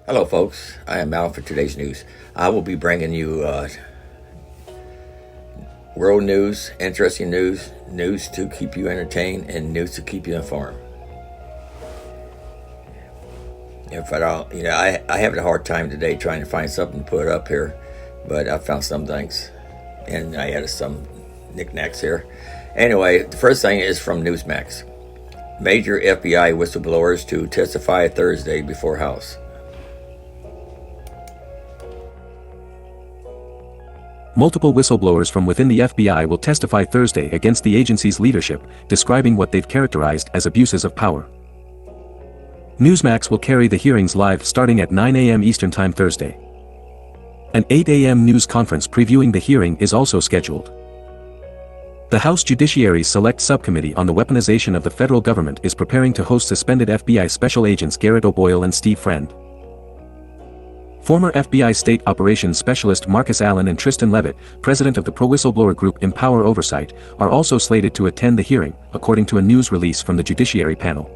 Hello folks, I am Al for today's news. I will be bringing you world news, interesting news, news to keep you entertained, and news to keep you informed. If I don't, I have a hard time today trying to find something to put up here, but I found some things, and I added some knickknacks here. Anyway, the first thing is from Newsmax. Major FBI whistleblowers to testify Thursday before House. Multiple whistleblowers from within the FBI will testify Thursday against the agency's leadership, describing what they've characterized as abuses of power. Newsmax will carry the hearings live starting at 9 a.m. Eastern Time Thursday. An 8 a.m. news conference previewing the hearing is also scheduled. The House Judiciary's Select Subcommittee on the Weaponization of the Federal Government is preparing to host suspended FBI Special Agents Garrett O'Boyle and Steve Friend. Former FBI State Operations Specialist Marcus Allen and Tristan Levitt, president of the pro-whistleblower group Empower Oversight, are also slated to attend the hearing, according to a news release from the Judiciary panel.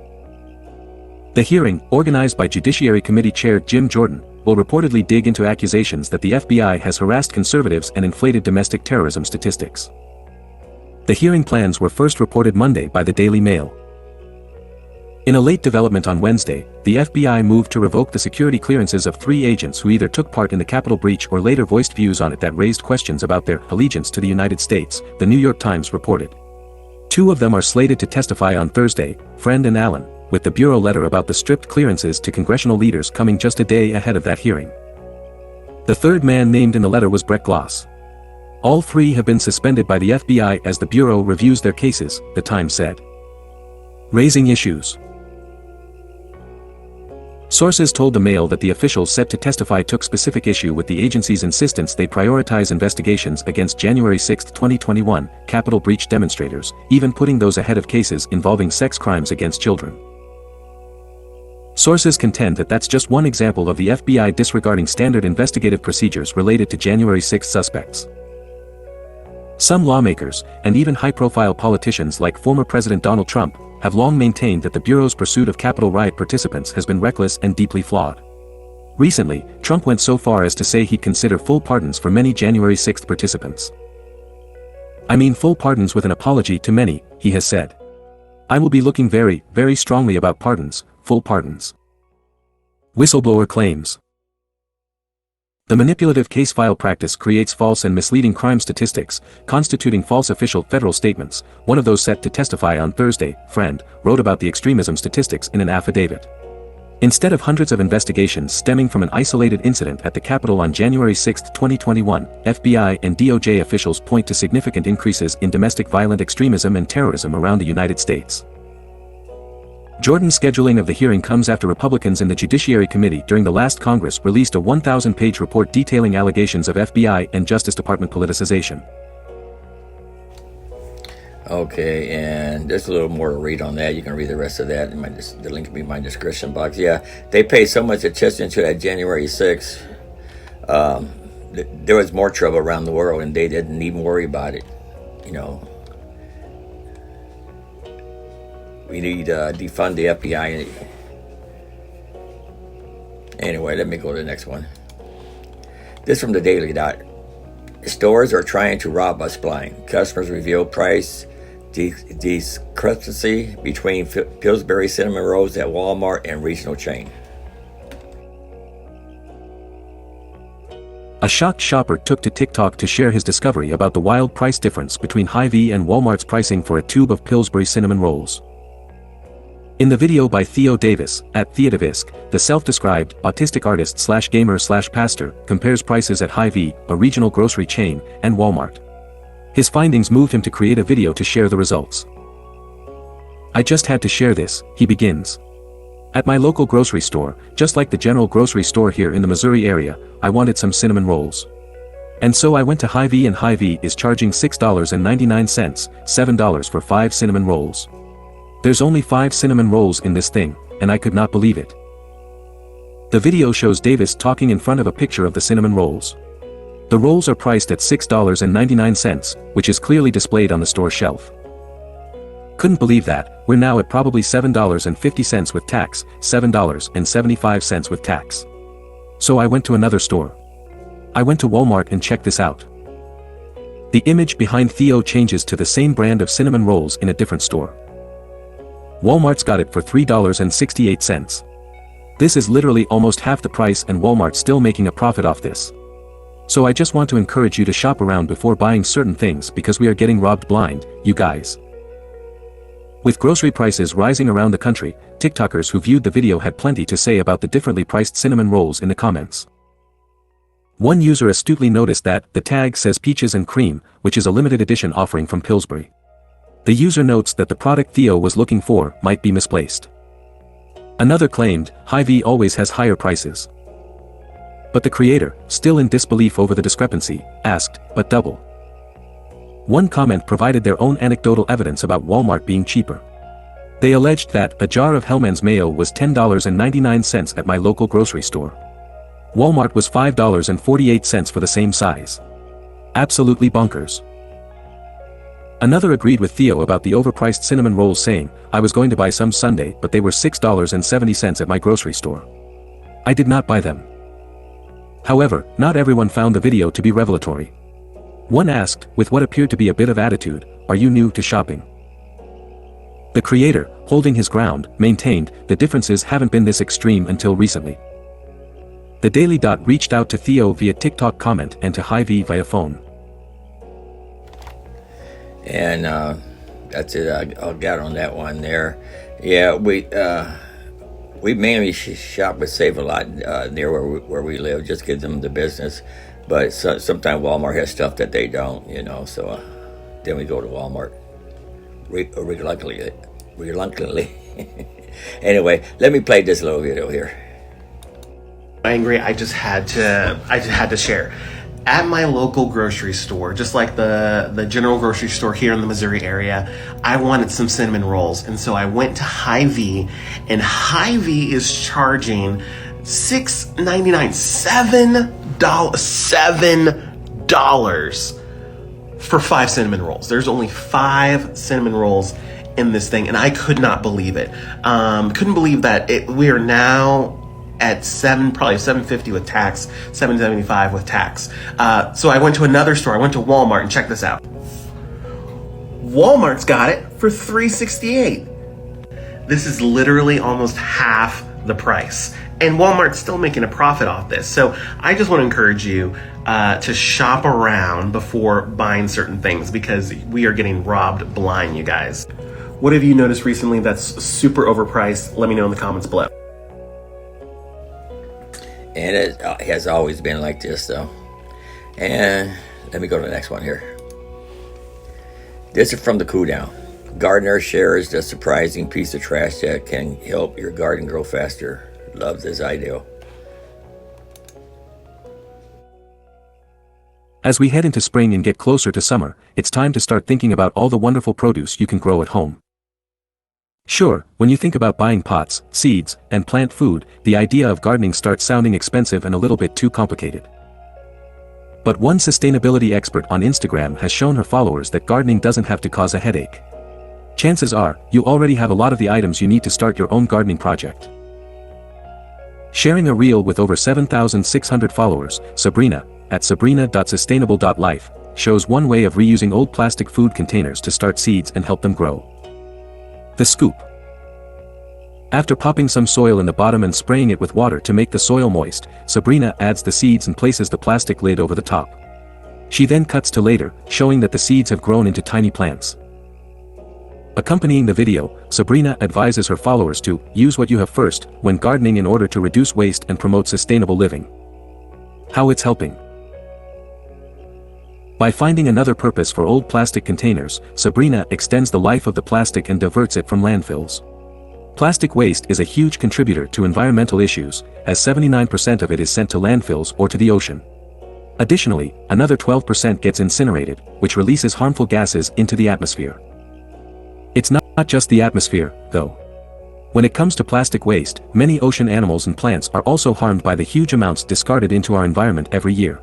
The hearing, organized by Judiciary Committee Chair Jim Jordan, will reportedly dig into accusations that the FBI has harassed conservatives and inflated domestic terrorism statistics. The hearing plans were first reported Monday by the Daily Mail. In a late development on Wednesday, the FBI moved to revoke the security clearances of 3 agents who either took part in the Capitol breach or later voiced views on it that raised questions about their allegiance to the United States, the New York Times reported. 2 of them are slated to testify on Thursday, Friend and Allen, with the Bureau letter about the stripped clearances to congressional leaders coming just a day ahead of that hearing. The third man named in the letter was Brett Gloss. All 3 have been suspended by the FBI as the Bureau reviews their cases, the Times said. Raising issues. Sources told the Mail that the officials set to testify took specific issue with the agency's insistence they prioritize investigations against January 6, 2021, Capitol breach demonstrators, even putting those ahead of cases involving sex crimes against children. Sources contend that that's just one example of the FBI disregarding standard investigative procedures related to January 6 suspects. Some lawmakers, and even high-profile politicians like former President Donald Trump, have long maintained that the Bureau's pursuit of Capitol riot participants has been reckless and deeply flawed. Recently, Trump went so far as to say he'd consider full pardons for many January 6 participants. "I mean full pardons with an apology to many," he has said. "I will be looking very, very strongly about pardons, full pardons." Whistleblower claims. The manipulative case file practice creates false and misleading crime statistics, constituting false official federal statements. One of those set to testify on Thursday, Friend, wrote about the extremism statistics in an affidavit. Instead of hundreds of investigations stemming from an isolated incident at the Capitol on January 6, 2021, FBI and DOJ officials point to significant increases in domestic violent extremism and terrorism around the United States. Jordan's scheduling of the hearing comes after Republicans in the Judiciary Committee during the last Congress released a 1,000-page report detailing allegations of FBI and Justice Department politicization. Okay, and there's a little more to read on that. You can read the rest of that. The link will be in my description box. Yeah, they paid so much attention to that January 6th. There was more trouble around the world, and they didn't even worry about it. We need to defund the FBI. Anyway, let me go to the next one. This from the Daily Dot. Stores are trying to rob us blind. Customers reveal price discrepancy between Pillsbury Cinnamon Rolls at Walmart and regional chain. A shocked shopper took to TikTok to share his discovery about the wild price difference between Hy-Vee and Walmart's pricing for a tube of Pillsbury Cinnamon Rolls. In the video by Theo Davis, at Theodavisk, the self-described autistic artist/gamer/pastor compares prices at Hy-Vee, a regional grocery chain, and Walmart. His findings moved him to create a video to share the results. "I just had to share this," he begins. "At my local grocery store, just like the general grocery store here in the Missouri area, I wanted some cinnamon rolls. And so I went to Hy-Vee, and Hy-Vee is charging $6.99, $7 for 5 cinnamon rolls. There's only 5 cinnamon rolls in this thing, and I could not believe it." The video shows Davis talking in front of a picture of the cinnamon rolls. The rolls are priced at $6.99, which is clearly displayed on the store shelf. "Couldn't believe that, we're now at probably $7.50 with tax, $7.75 with tax. So I went to another store. I went to Walmart and checked this out. The image behind Theo changes to the same brand of cinnamon rolls in a different store. Walmart's got it for $3.68. This is literally almost half the price, and Walmart's still making a profit off this. So I just want to encourage you to shop around before buying certain things, because we are getting robbed blind, you guys. With grocery prices rising around the country, TikTokers who viewed the video had plenty to say about the differently priced cinnamon rolls in the comments. One user astutely noticed that the tag says peaches and cream, which is a limited edition offering from Pillsbury. The user notes that the product Theo was looking for might be misplaced. Another claimed, Hy-Vee always has higher prices. But the creator, still in disbelief over the discrepancy, asked, but double. One comment provided their own anecdotal evidence about Walmart being cheaper. They alleged that a jar of Hellmann's mayo was $10.99 at my local grocery store. Walmart was $5.48 for the same size. Absolutely bonkers. Another agreed with Theo about the overpriced cinnamon rolls, saying, I was going to buy some Sunday, but they were $6.70 at my grocery store. I did not buy them. However, not everyone found the video to be revelatory. One asked, with what appeared to be a bit of attitude, are you new to shopping? The creator, holding his ground, maintained, the differences haven't been this extreme until recently. The Daily Dot reached out to Theo via TikTok comment and to Hy-Vee via phone. And that's it. I'll get on that one there. Yeah, we mainly shop with Save a Lot near where we live. Just give them the business. But sometimes Walmart has stuff that they don't, So then we go to Walmart reluctantly. Anyway, let me play this little video here. Angry, I just had to share. At my local grocery store, just like the general grocery store here in the Missouri area, I wanted some cinnamon rolls. And so I went to Hy-Vee, and Hy-Vee is charging $6.99, $7 for 5 cinnamon rolls. There's only 5 cinnamon rolls in this thing, and I could not believe it. Couldn't believe that we are now at probably $7.50 with tax, $7.75 with tax. So I went to another store. I went to Walmart, and check this out. Walmart's got it for $3.68. This is literally almost half the price, and Walmart's still making a profit off this. So I just want to encourage you to shop around before buying certain things, because we are getting robbed blind, you guys. What have you noticed recently that's super overpriced? Let me know in the comments below. And it has always been like this, though. And let me go to the next one here. This is from the Cool Down. Gardener shares the surprising piece of trash that can help your garden grow faster. Love this idea. As we head into spring and get closer to summer, it's time to start thinking about all the wonderful produce you can grow at home. Sure, when you think about buying pots, seeds, and plant food, the idea of gardening starts sounding expensive and a little bit too complicated. But one sustainability expert on Instagram has shown her followers that gardening doesn't have to cause a headache. Chances are, you already have a lot of the items you need to start your own gardening project. Sharing a reel with over 7,600 followers, Sabrina, at sabrina.sustainable.life, shows one way of reusing old plastic food containers to start seeds and help them grow. The scoop. After popping some soil in the bottom and spraying it with water to make the soil moist, Sabrina adds the seeds and places the plastic lid over the top. She then cuts to later, showing that the seeds have grown into tiny plants. Accompanying the video, Sabrina advises her followers to use what you have first when gardening in order to reduce waste and promote sustainable living. How it's helping. By finding another purpose for old plastic containers, Sabrina extends the life of the plastic and diverts it from landfills. Plastic waste is a huge contributor to environmental issues, as 79% of it is sent to landfills or to the ocean. Additionally, another 12% gets incinerated, which releases harmful gases into the atmosphere. It's not just the atmosphere, though. When it comes to plastic waste, many ocean animals and plants are also harmed by the huge amounts discarded into our environment every year.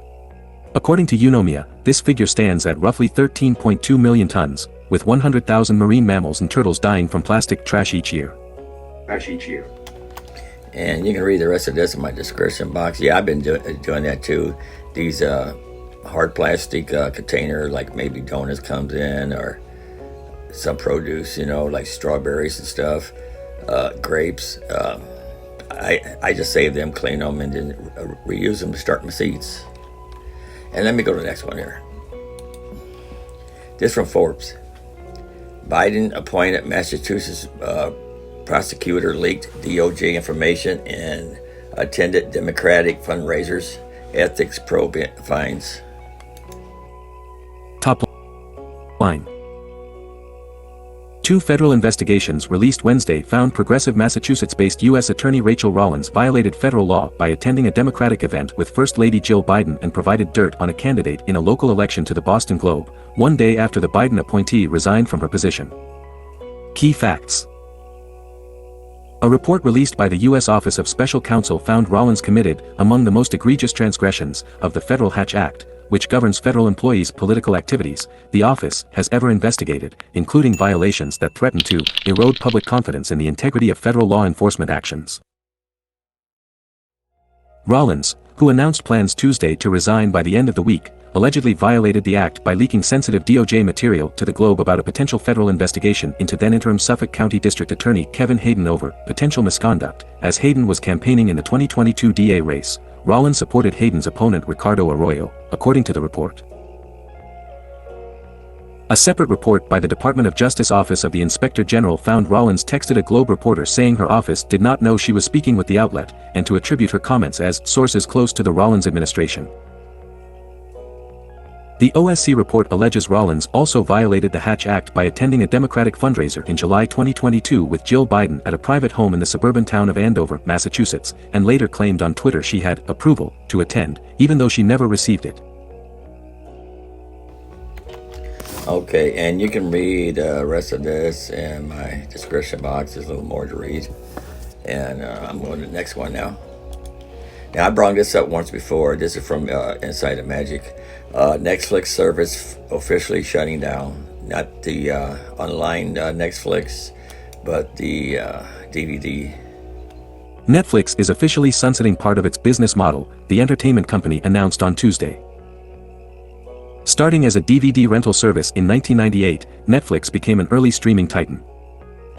According to UNOMIA, this figure stands at roughly 13.2 million tons, with 100,000 marine mammals and turtles dying from plastic trash each year. And you can read the rest of this in my description box. Yeah, I've been doing that too. These hard plastic container, like maybe donuts comes in, or some produce, like strawberries and stuff, grapes. I just save them, clean them, and then reuse them to start my seeds. And let me go to the next one here. This from Forbes. Biden appointed Massachusetts prosecutor leaked DOJ information and attended Democratic fundraisers. Ethics probe finds. Top line. 2 federal investigations released Wednesday found progressive Massachusetts-based U.S. Attorney Rachel Rollins violated federal law by attending a Democratic event with First Lady Jill Biden and provided dirt on a candidate in a local election to the Boston Globe, one day after the Biden appointee resigned from her position. Key facts. A report released by the U.S. Office of Special Counsel found Rollins committed, among the most egregious transgressions of the Federal Hatch Act, which governs federal employees' political activities, the office has ever investigated, including violations that threaten to erode public confidence in the integrity of federal law enforcement actions. Rollins, who announced plans Tuesday to resign by the end of the week, allegedly violated the act by leaking sensitive DOJ material to the Globe about a potential federal investigation into then-interim Suffolk County District Attorney Kevin Hayden over potential misconduct. As Hayden was campaigning in the 2022 DA race, Rollins supported Hayden's opponent Ricardo Arroyo, according to the report. A separate report by the Department of Justice Office of the Inspector General found Rollins texted a Globe reporter saying her office did not know she was speaking with the outlet, and to attribute her comments as sources close to the Rollins administration. The OSC report alleges Rollins also violated the Hatch Act by attending a Democratic fundraiser in July 2022 with Jill Biden at a private home in the suburban town of Andover, Massachusetts, and later claimed on Twitter she had approval to attend, even though she never received it. Okay, and you can read the rest of this in my description box. There's a little more to read. And I'm going to the next one now. Now, I brought this up once before. This is from Inside of Magic. Netflix service officially shutting down. Not the online Netflix, but the DVD. Netflix is officially sunsetting part of its business model, the entertainment company announced on Tuesday. Starting as a DVD rental service in 1998, Netflix became an early streaming titan.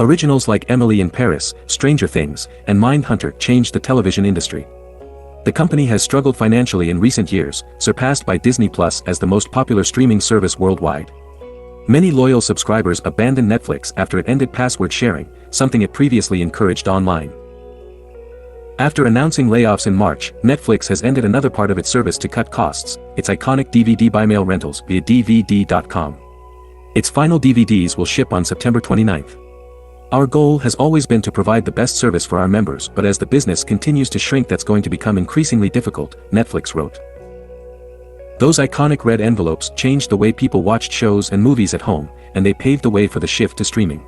Originals like Emily in Paris, Stranger Things, and Mindhunter changed the television industry. The company has struggled financially in recent years, surpassed by Disney Plus as the most popular streaming service worldwide. Many loyal subscribers abandoned Netflix after it ended password sharing, something it previously encouraged online. After announcing layoffs in March, Netflix has ended another part of its service to cut costs, its iconic DVD by mail rentals via DVD.com. Its final DVDs will ship on September 29th. Our goal has always been to provide the best service for our members, but as the business continues to shrink, that's going to become increasingly difficult, Netflix wrote. Those iconic red envelopes changed the way people watched shows and movies at home, and they paved the way for the shift to streaming.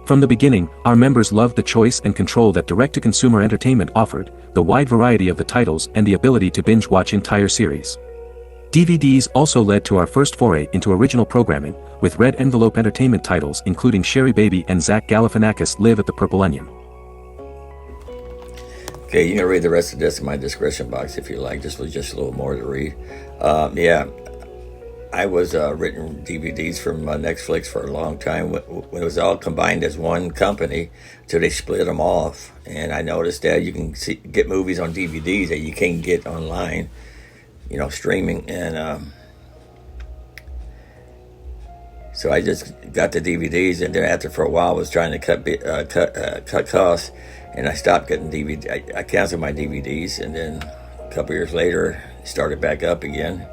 From the beginning, our members loved the choice and control that direct-to-consumer entertainment offered, the wide variety of the titles and the ability to binge-watch entire series. DVDs also led to our first foray into original programming, with red envelope entertainment titles including Sherry Baby and Zach Galifianakis Live at the Purple Onion. Okay, you can read the rest of this in my description box if you like. Just a little more to read. I was renting DVDs from Netflix for a long time when it was all combined as one company until they split them off. And I noticed that you can get movies on DVDs that you can't get online, streaming. And so I just got the DVDs, and then after for a while I was trying to cut costs, and I stopped getting DVD. I canceled my DVDs, and then a couple years later it started back up again.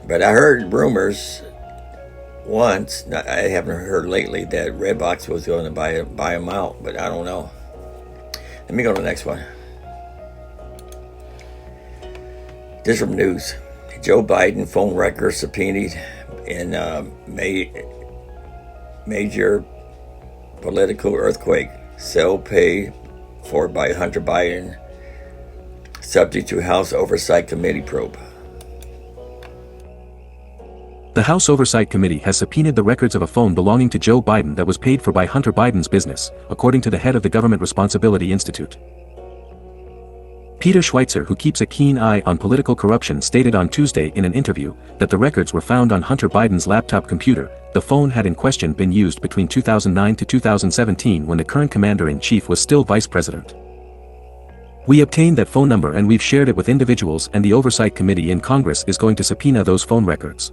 But I heard rumors once, I haven't heard lately, that Redbox was going to buy them out, but I don't know. Let me go to the next one. This from news. Joe Biden phone records subpoenaed in major political earthquake. Cell paid for by Hunter Biden, subject to House Oversight Committee probe. The House Oversight Committee has subpoenaed the records of a phone belonging to Joe Biden that was paid for by Hunter Biden's business, according to the head of the Government Responsibility Institute. Peter Schweitzer, who keeps a keen eye on political corruption, stated on Tuesday in an interview that the records were found on Hunter Biden's laptop computer. The phone had in question been used between 2009 to 2017 when the current commander-in-chief was still vice president. We obtained that phone number and we've shared it with individuals, and the Oversight Committee in Congress is going to subpoena those phone records.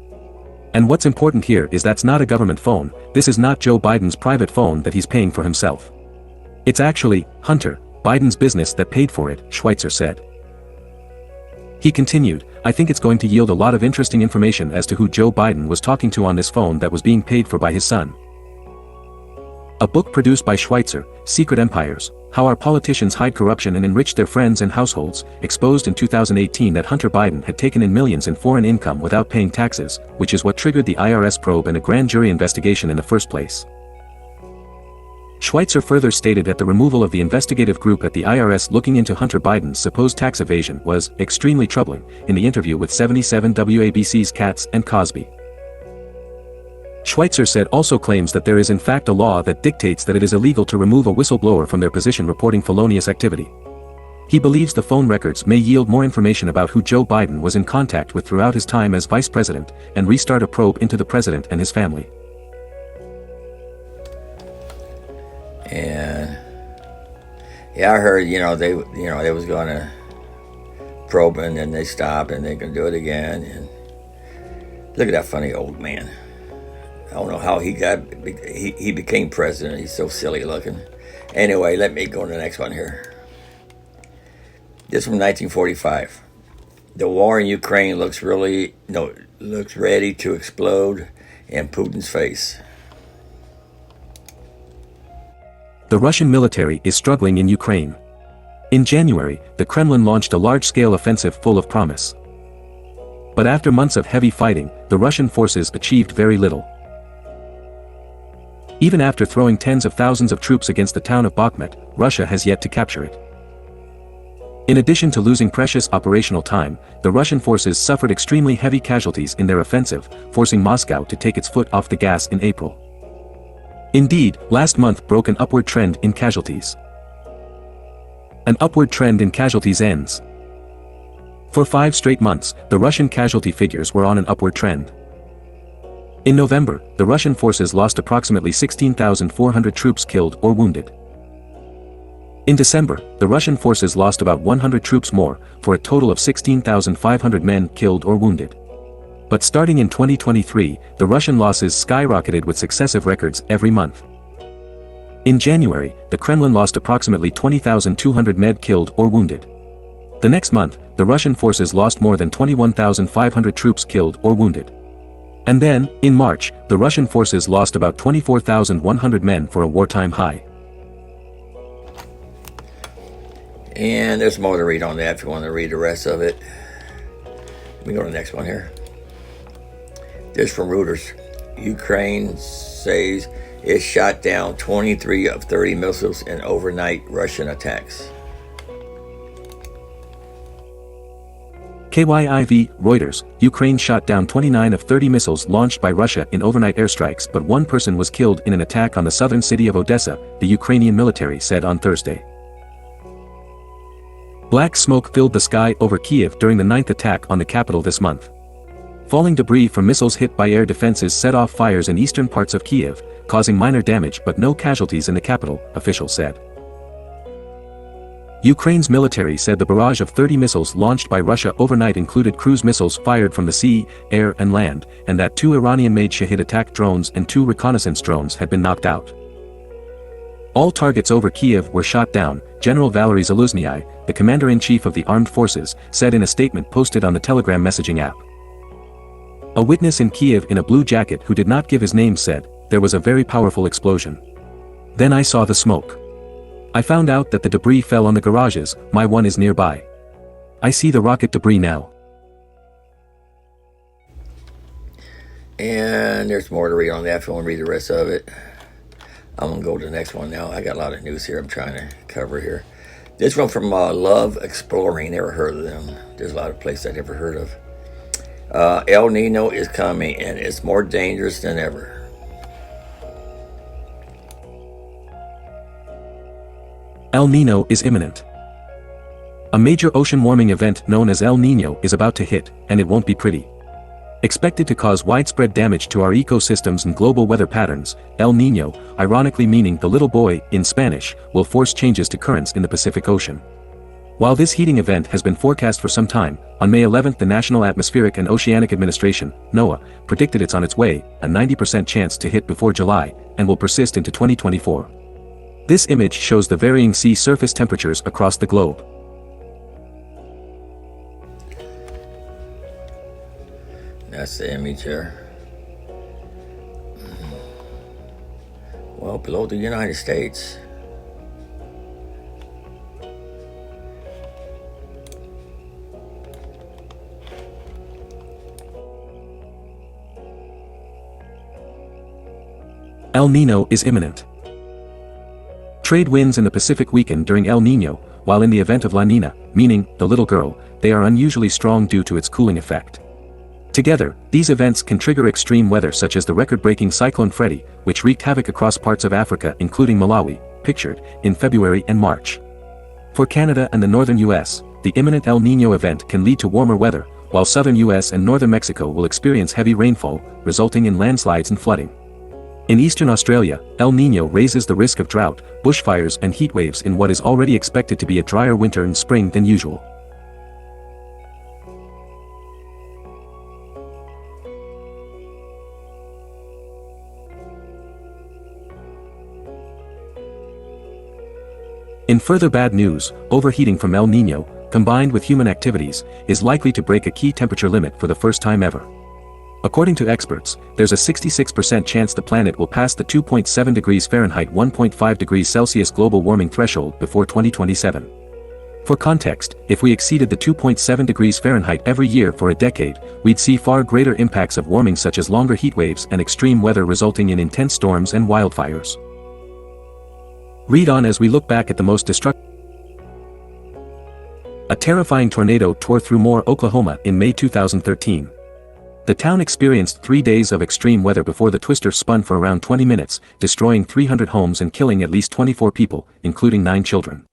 And what's important here is that's not a government phone. This is not Joe Biden's private phone that he's paying for himself. It's actually Hunter Biden's business that paid for it, Schweitzer said. He continued, I think it's going to yield a lot of interesting information as to who Joe Biden was talking to on this phone that was being paid for by his son. A book produced by Schweitzer, Secret Empires: How Our Politicians Hide Corruption and Enrich Their Friends and Households, exposed in 2018 that Hunter Biden had taken in millions in foreign income without paying taxes, which is what triggered the IRS probe and a grand jury investigation in the first place. Schweitzer further stated that the removal of the investigative group at the IRS looking into Hunter Biden's supposed tax evasion was extremely troubling, in the interview with 77 WABC's Katz and Cosby. Schweitzer said also claims that there is in fact a law that dictates that it is illegal to remove a whistleblower from their position reporting felonious activity. He believes the phone records may yield more information about who Joe Biden was in contact with throughout his time as vice president, and restart a probe into the president and his family. And yeah, I heard, they was going to probe, and then they stopped, and they can do it again. And look at that funny old man. I don't know how he became president. He's so silly looking. Anyway, let me go to the next one here. This from 1945. The war in Ukraine looks ready to explode in Putin's face. The Russian military is struggling in Ukraine. In January, the Kremlin launched a large-scale offensive full of promise. But after months of heavy fighting, the Russian forces achieved very little. Even after throwing tens of thousands of troops against the town of Bakhmut, Russia has yet to capture it. In addition to losing precious operational time, the Russian forces suffered extremely heavy casualties in their offensive, forcing Moscow to take its foot off the gas in April. Indeed, last month broke an upward trend in casualties. An upward trend in casualties ends. For 5 straight months, the Russian casualty figures were on an upward trend. In November, the Russian forces lost approximately 16,400 troops killed or wounded. In December, the Russian forces lost about 100 troops more, for a total of 16,500 men killed or wounded. But starting in 2023, the Russian losses skyrocketed with successive records every month. In January, the Kremlin lost approximately 20,200 men killed or wounded. The next month, the Russian forces lost more than 21,500 troops killed or wounded. And then, in March, the Russian forces lost about 24,100 men for a wartime high. And there's more to read on that if you want to read the rest of it. Let me go to the next one here. This from Reuters. Ukraine says it shot down 23 of 30 missiles in overnight Russian attacks. KYIV, Reuters, Ukraine shot down 29 of 30 missiles launched by Russia in overnight airstrikes, but one person was killed in an attack on the southern city of Odessa, the Ukrainian military said on Thursday. Black smoke filled the sky over Kiev during the 9th attack on the capital this month. Falling debris from missiles hit by air defenses set off fires in eastern parts of Kiev, causing minor damage but no casualties in the capital, officials said. Ukraine's military said the barrage of 30 missiles launched by Russia overnight included cruise missiles fired from the sea, air and land, and that 2 Iranian-made Shahid attack drones and 2 reconnaissance drones had been knocked out. All targets over Kiev were shot down, General Valery Zaluzhnyi, the commander-in-chief of the armed forces, said in a statement posted on the Telegram messaging app. A witness in Kiev in a blue jacket who did not give his name said, "There was a very powerful explosion. Then I saw the smoke. I found out that the debris fell on the garages, my one is nearby. I see the rocket debris now." And there's more to read on that if you want to read the rest of it. I'm going to go to the next one now. I got a lot of news here I'm trying to cover here. This one from Love Exploring. Never heard of them. There's a lot of places I never heard of. El Nino is coming, and it's more dangerous than ever. El Nino is imminent. A major ocean warming event known as El Nino is about to hit, and it won't be pretty. Expected to cause widespread damage to our ecosystems and global weather patterns, El Nino, ironically meaning the little boy in Spanish, will force changes to currents in the Pacific Ocean. While this heating event has been forecast for some time, on May 11 the National Atmospheric and Oceanic Administration, NOAA, predicted it's on its way, a 90% chance to hit before July, and will persist into 2024. This image shows the varying sea surface temperatures across the globe. That's the image there. Well, below the United States. El Nino is imminent. Trade winds in the Pacific weaken during El Nino, while in the event of La Nina, meaning the little girl, they are unusually strong due to its cooling effect. Together, these events can trigger extreme weather such as the record-breaking Cyclone Freddy, which wreaked havoc across parts of Africa including Malawi, pictured, in February and March. For Canada and the northern US, the imminent El Nino event can lead to warmer weather, while southern US and northern Mexico will experience heavy rainfall, resulting in landslides and flooding. In eastern Australia, El Nino raises the risk of drought, bushfires and heat waves in what is already expected to be a drier winter and spring than usual. In further bad news, overheating from El Nino, combined with human activities, is likely to break a key temperature limit for the first time ever. According to experts, there's a 66% chance the planet will pass the 2.7 degrees Fahrenheit 1.5 degrees Celsius global warming threshold before 2027. For context, if we exceeded the 2.7 degrees Fahrenheit every year for a decade, we'd see far greater impacts of warming such as longer heat waves and extreme weather resulting in intense storms and wildfires. Read on as we look back at the most destructive. A terrifying tornado tore through Moore, Oklahoma in May 2013. The town experienced 3 days of extreme weather before the twister spun for around 20 minutes, destroying 300 homes and killing at least 24 people, including 9 children.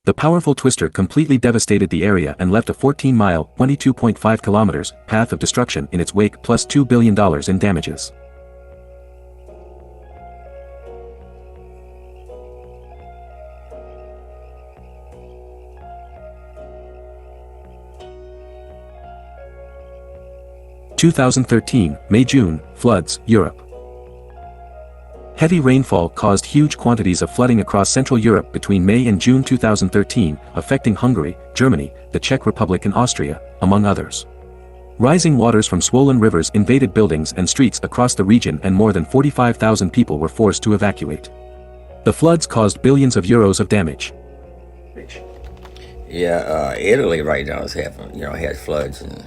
The powerful twister completely devastated the area and left a 14-mile (22.5 kilometers) path of destruction in its wake plus $2 billion in damages. May-June, floods, Europe. Heavy rainfall caused huge quantities of flooding across Central Europe between May and June 2013, affecting Hungary, Germany, the Czech Republic and Austria, among others. Rising waters from swollen rivers invaded buildings and streets across the region and more than 45,000 people were forced to evacuate. The floods caused billions of euros of damage. Yeah, Italy right now is having, had floods. And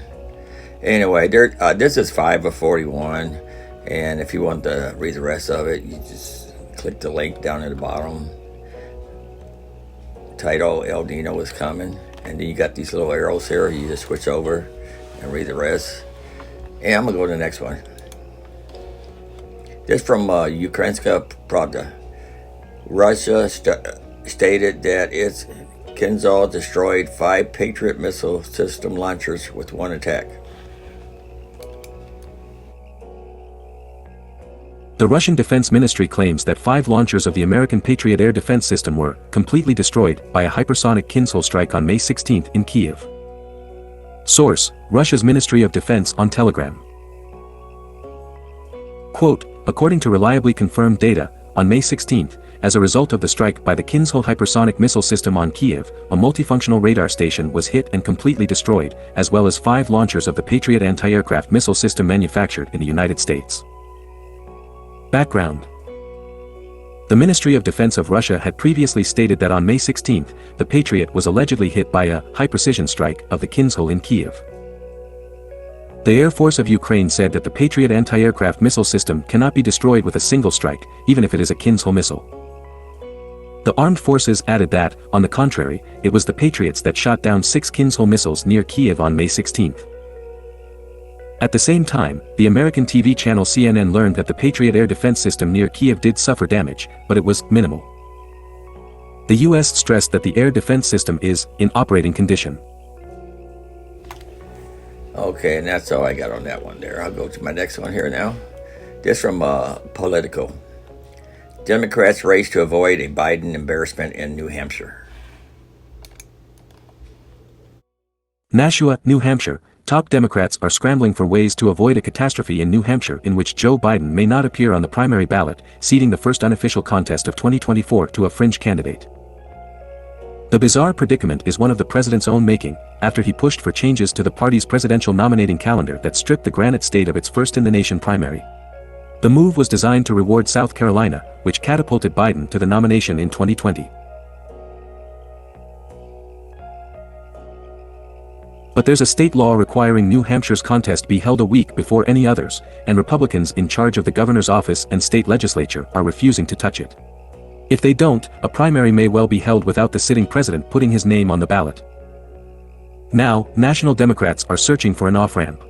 anyway, this is 5 of 41, and if you want to read the rest of it, you just click the link down at the bottom. Title, El Nino is coming, and then you got these little arrows here. You just switch over and read the rest. And I'm going to go to the next one. This from Ukrainska Pravda. Russia stated that its Kinzhal destroyed 5 Patriot missile system launchers with one attack. The Russian Defense Ministry claims that 5 launchers of the American Patriot air defense system were completely destroyed by a hypersonic Kinzhal strike on May 16 in Kiev. Source: Russia's Ministry of Defense on Telegram. Quote, according to reliably confirmed data, on May 16, as a result of the strike by the Kinzhal hypersonic missile system on Kiev, a multifunctional radar station was hit and completely destroyed, as well as 5 launchers of the Patriot anti-aircraft missile system manufactured in the United States. Background: the Ministry of Defense of Russia had previously stated that on May 16, the Patriot was allegedly hit by a high-precision strike of the Kinzhal in Kiev. The Air Force of Ukraine said that the Patriot anti-aircraft missile system cannot be destroyed with a single strike, even if it is a Kinzhal missile. The armed forces added that, on the contrary, it was the Patriots that shot down 6 Kinzhal missiles near Kiev on May 16. At the same time, the American TV channel CNN learned that the Patriot air defense system near Kiev did suffer damage, but it was minimal. The U.S. stressed that the air defense system is in operating condition. Okay, and that's all I got on that one there. I'll go to my next one here now. This from Politico. Democrats race to avoid a Biden embarrassment in New Hampshire. Nashua, New Hampshire. Top Democrats are scrambling for ways to avoid a catastrophe in New Hampshire in which Joe Biden may not appear on the primary ballot, ceding the first unofficial contest of 2024 to a fringe candidate. The bizarre predicament is one of the president's own making, after he pushed for changes to the party's presidential nominating calendar that stripped the Granite State of its first-in-the-nation primary. The move was designed to reward South Carolina, which catapulted Biden to the nomination in 2020. But there's a state law requiring New Hampshire's contest be held a week before any others, and Republicans in charge of the governor's office and state legislature are refusing to touch it. If they don't, a primary may well be held without the sitting president putting his name on the ballot. Now, national Democrats are searching for an off-ramp.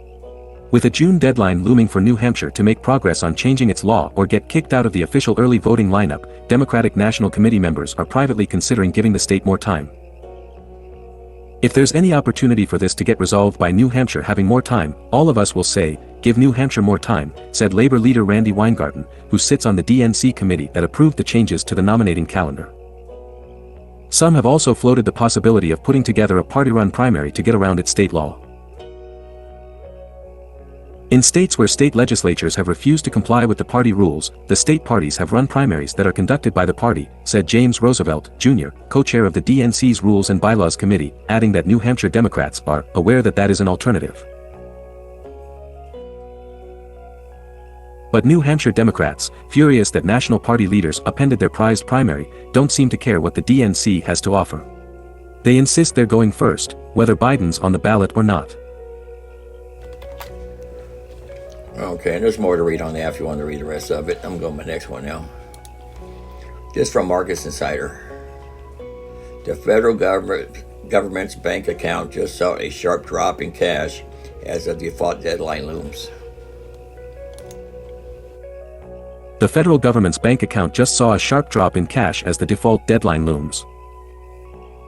With a June deadline looming for New Hampshire to make progress on changing its law or get kicked out of the official early voting lineup, Democratic National Committee members are privately considering giving the state more time. If there's any opportunity for this to get resolved by New Hampshire having more time, all of us will say, give New Hampshire more time, said Labor leader Randy Weingarten, who sits on the DNC committee that approved the changes to the nominating calendar. Some have also floated the possibility of putting together a party-run primary to get around its state law. In states where state legislatures have refused to comply with the party rules, the state parties have run primaries that are conducted by the party, said James Roosevelt, Jr., co-chair of the DNC's Rules and Bylaws Committee, adding that New Hampshire Democrats are aware that that is an alternative. But New Hampshire Democrats, furious that national party leaders appended their prized primary, don't seem to care what the DNC has to offer. They insist they're going first, whether Biden's on the ballot or not. Okay, and there's more to read on that if you want to read the rest of it. I'm going to my next one now. This from Marcus Insider. The federal government's bank account just saw a sharp drop in cash as the default deadline looms. The federal government's bank account just saw a sharp drop in cash as the default deadline looms.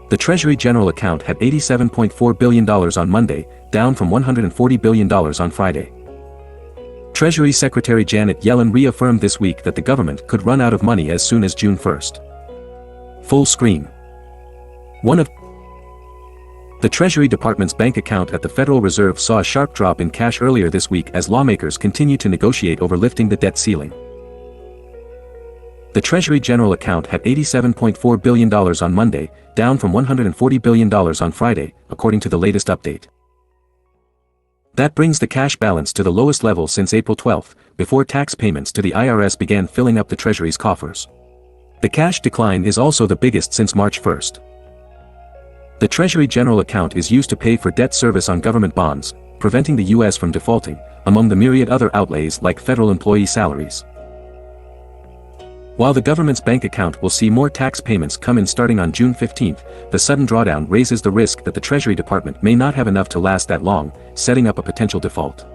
The Treasury General account had $87.4 billion on Monday, down from $140 billion on Friday. Treasury Secretary Janet Yellen reaffirmed this week that the government could run out of money as soon as June 1st. Full screen. The Treasury Department's bank account at the Federal Reserve saw a sharp drop in cash earlier this week as lawmakers continue to negotiate over lifting the debt ceiling. The Treasury General account had $87.4 billion on Monday, down from $140 billion on Friday, according to the latest update. That brings the cash balance to the lowest level since April 12, before tax payments to the IRS began filling up the Treasury's coffers. The cash decline is also the biggest since March 1st. The Treasury General account is used to pay for debt service on government bonds, preventing the U.S. from defaulting, among the myriad other outlays like federal employee salaries. While the government's bank account will see more tax payments come in starting on June 15, the sudden drawdown raises the risk that the Treasury Department may not have enough to last that long, setting up a potential default.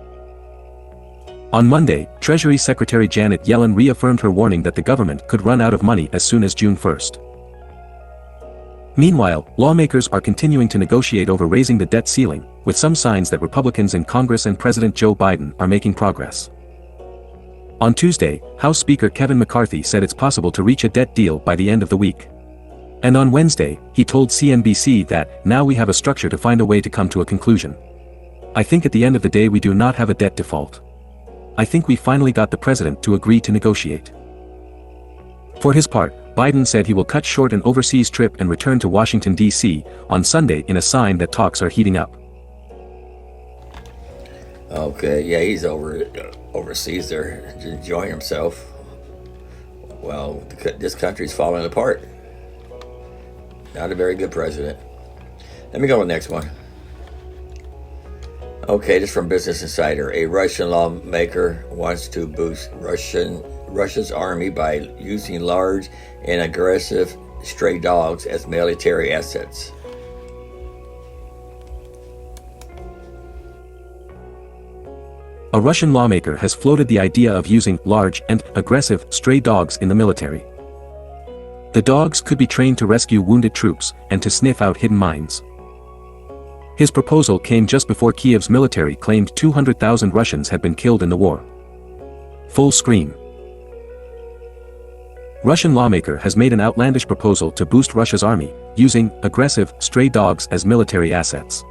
On Monday, Treasury Secretary Janet Yellen reaffirmed her warning that the government could run out of money as soon as June 1st. Meanwhile, lawmakers are continuing to negotiate over raising the debt ceiling, with some signs that Republicans in Congress and President Joe Biden are making progress. On Tuesday, House Speaker Kevin McCarthy said it's possible to reach a debt deal by the end of the week. And on Wednesday, he told CNBC that, now we have a structure to find a way to come to a conclusion. I think at the end of the day we do not have a debt default. I think we finally got the president to agree to negotiate. For his part, Biden said he will cut short an overseas trip and return to Washington, D.C. on Sunday in a sign that talks are heating up. Okay, yeah, he's overseas there enjoying himself. Well, this country's falling apart. Not a very good president. Let me go to the next one. Okay, this is from Business Insider. A Russian lawmaker wants to boost Russia's army by using large and aggressive stray dogs as military assets. A Russian lawmaker has floated the idea of using large and aggressive stray dogs in the military. The dogs could be trained to rescue wounded troops and to sniff out hidden mines. His proposal came just before Kiev's military claimed 200,000 Russians had been killed in the war. Full screen. Russian lawmaker has made an outlandish proposal to boost Russia's army, using aggressive, stray dogs as military assets.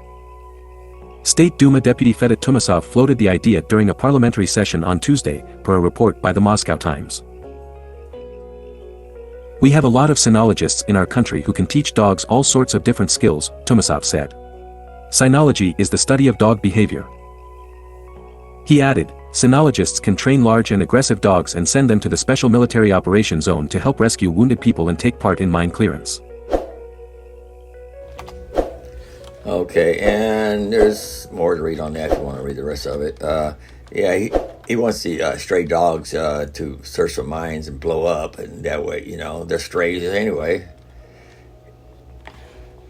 State Duma Deputy Fedot Tumasov floated the idea during a parliamentary session on Tuesday, per a report by the Moscow Times. "We have a lot of sinologists in our country who can teach dogs all sorts of different skills," Tumasov said. "Sinology is the study of dog behavior." He added, "Sinologists can train large and aggressive dogs and send them to the Special Military Operations Zone to help rescue wounded people and take part in mine clearance." Okay, and there's more to read on that if you want to read the rest of it. He wants the stray dogs to search for mines and blow up, and that way, they're strays anyway.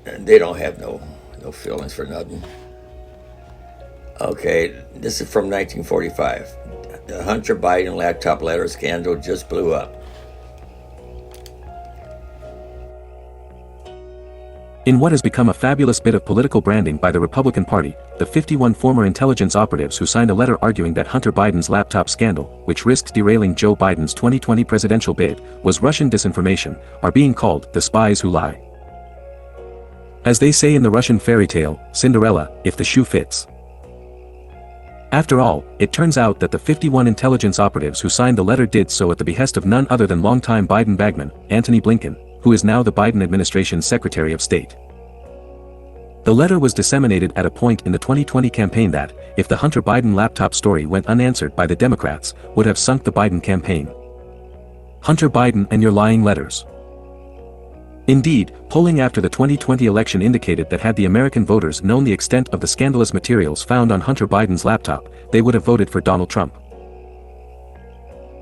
And they don't have no feelings for nothing. Okay, this is from 1945. The Hunter Biden laptop letter scandal just blew up. In what has become a fabulous bit of political branding by the Republican Party, the 51 former intelligence operatives who signed a letter arguing that Hunter Biden's laptop scandal, which risked derailing Joe Biden's 2020 presidential bid, was Russian disinformation, are being called the spies who lie. As they say in the Russian fairy tale, Cinderella, if the shoe fits. After all, it turns out that the 51 intelligence operatives who signed the letter did so at the behest of none other than longtime Biden bagman, Antony Blinken, who is now the Biden administration's Secretary of State. The letter was disseminated at a point in the 2020 campaign that, if the Hunter Biden laptop story went unanswered by the Democrats, would have sunk the Biden campaign. Hunter Biden and your lying letters. Indeed, polling after the 2020 election indicated that had the American voters known the extent of the scandalous materials found on Hunter Biden's laptop, they would have voted for Donald Trump.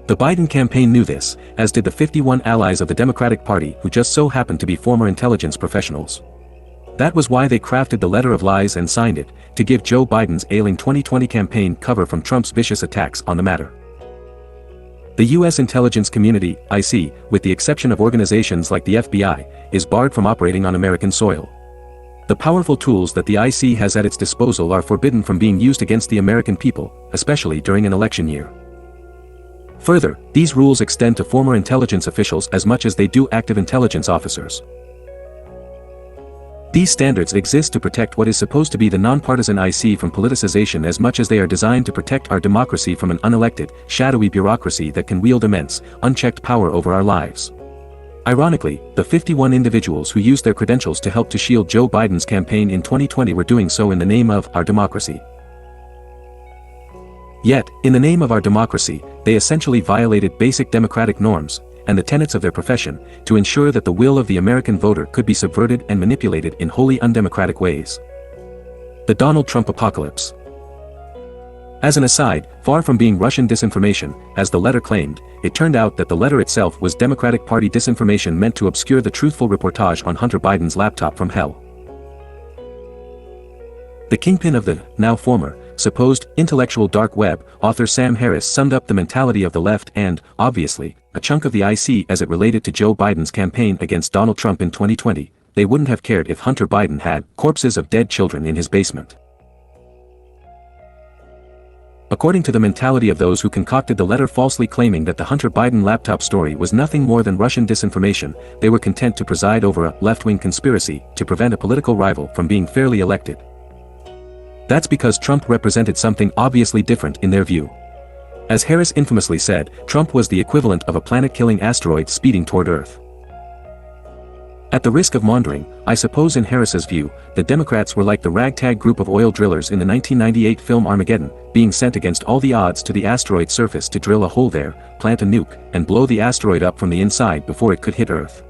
The Biden campaign knew this, as did the 51 allies of the Democratic Party who just so happened to be former intelligence professionals. That was why they crafted the letter of lies and signed it, to give Joe Biden's ailing 2020 campaign cover from Trump's vicious attacks on the matter. The U.S. intelligence community, IC, with the exception of organizations like the FBI, is barred from operating on American soil. The powerful tools that the IC has at its disposal are forbidden from being used against the American people, especially during an election year. Further, these rules extend to former intelligence officials as much as they do active intelligence officers. These standards exist to protect what is supposed to be the nonpartisan IC from politicization as much as they are designed to protect our democracy from an unelected, shadowy bureaucracy that can wield immense, unchecked power over our lives. Ironically, the 51 individuals who used their credentials to help to shield Joe Biden's campaign in 2020 were doing so in the name of our democracy. Yet, in the name of our democracy, they essentially violated basic democratic norms, and the tenets of their profession, to ensure that the will of the American voter could be subverted and manipulated in wholly undemocratic ways. The Donald Trump apocalypse. As an aside, far from being Russian disinformation, as the letter claimed, it turned out that the letter itself was Democratic Party disinformation meant to obscure the truthful reportage on Hunter Biden's laptop from hell. The kingpin of the, now former, supposed intellectual dark web, author Sam Harris summed up the mentality of the left and, obviously, a chunk of the IC as it related to Joe Biden's campaign against Donald Trump in 2020. They wouldn't have cared if Hunter Biden had corpses of dead children in his basement. According to the mentality of those who concocted the letter falsely claiming that the Hunter Biden laptop story was nothing more than Russian disinformation, they were content to preside over a left-wing conspiracy to prevent a political rival from being fairly elected. That's because Trump represented something obviously different in their view. As Harris infamously said, Trump was the equivalent of a planet-killing asteroid speeding toward Earth. At the risk of maundering, I suppose in Harris's view, the Democrats were like the ragtag group of oil drillers in the 1998 film Armageddon, being sent against all the odds to the asteroid surface to drill a hole there, plant a nuke, and blow the asteroid up from the inside before it could hit Earth.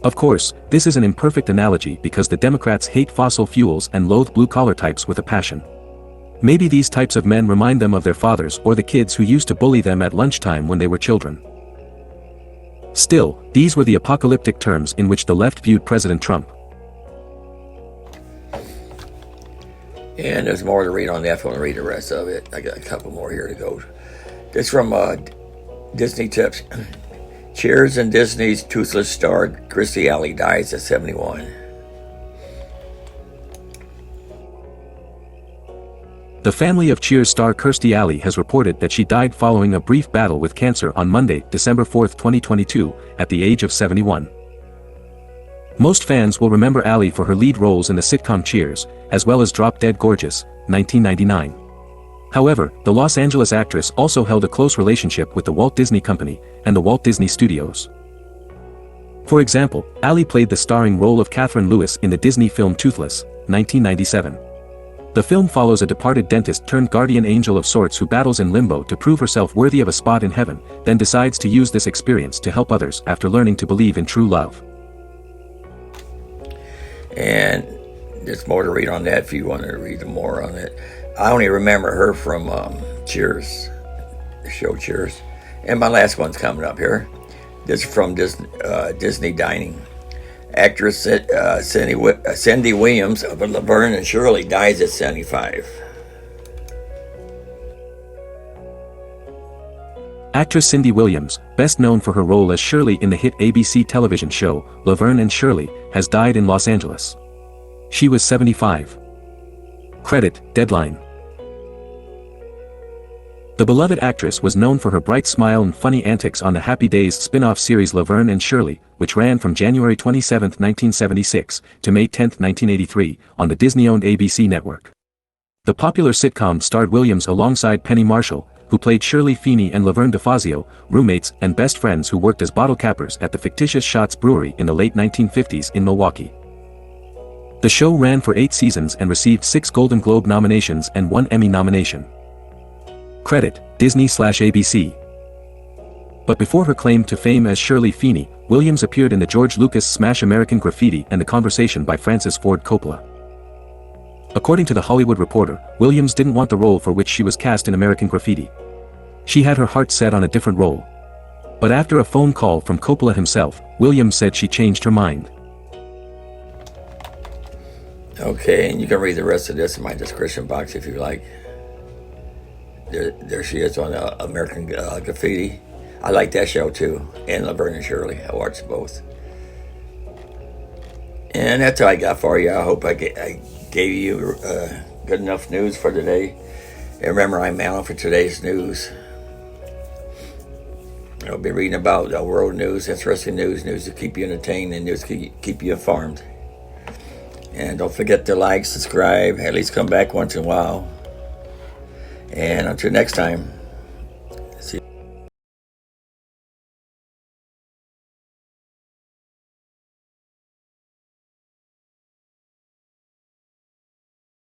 Of course, this is an imperfect analogy because the Democrats hate fossil fuels and loathe blue-collar types with a passion. Maybe these types of men remind them of their fathers or the kids who used to bully them at lunchtime when they were children. Still, these were the apocalyptic terms in which the left viewed President Trump. And there's more to read on that. If you want to read the rest of it, I got a couple more here to go. This from Disney Tips. Cheers and Disney's toothless star Kirstie Alley dies at 71. The family of Cheers star Kirstie Alley has reported that she died following a brief battle with cancer on Monday, December 4, 2022, at the age of 71. Most fans will remember Alley for her lead roles in the sitcom Cheers, as well as Drop Dead Gorgeous, 1999. However, the Los Angeles actress also held a close relationship with the Walt Disney Company and the Walt Disney Studios. For example, Alley played the starring role of Catherine Lewis in the Disney film Toothless, 1997. The film follows a departed dentist turned guardian angel of sorts who battles in limbo to prove herself worthy of a spot in heaven, then decides to use this experience to help others after learning to believe in true love. And there's more to read on that if you want to read more on it. I only remember her from Cheers, the show Cheers. And my last one's coming up here. This is from Disney Dining. Actress Cindy Williams of Laverne and Shirley dies at 75. Actress Cindy Williams, best known for her role as Shirley in the hit ABC television show Laverne and Shirley, has died in Los Angeles. She was 75. Credit: Deadline. The beloved actress was known for her bright smile and funny antics on the Happy Days spin-off series Laverne and Shirley, which ran from January 27, 1976, to May 10, 1983, on the Disney-owned ABC network. The popular sitcom starred Williams alongside Penny Marshall, who played Shirley Feeney, and Laverne DeFazio, roommates and best friends who worked as bottle cappers at the fictitious Schatz Brewery in the late 1950s in Milwaukee. The show ran for 8 seasons and received 6 Golden Globe nominations and 1 Emmy nomination. Credit: Disney/ABC. But before her claim to fame as Shirley Feeney, Williams appeared in the George Lucas smash American Graffiti and The Conversation by Francis Ford Coppola. According to The Hollywood Reporter, Williams didn't want the role for which she was cast in American Graffiti. She had her heart set on a different role. But after a phone call from Coppola himself, Williams said she changed her mind. Okay, and you can read the rest of this in my description box if you like. There she is on American Graffiti. I like that show too, and Laverne and Shirley. I watched both. And that's all I got for you. I hope I gave you good enough news for today. And remember, I'm Alan for today's news. I'll be reading about world news, interesting news to keep you entertained, and news to keep you informed. And don't forget to like, subscribe, at least come back once in a while. And until next time.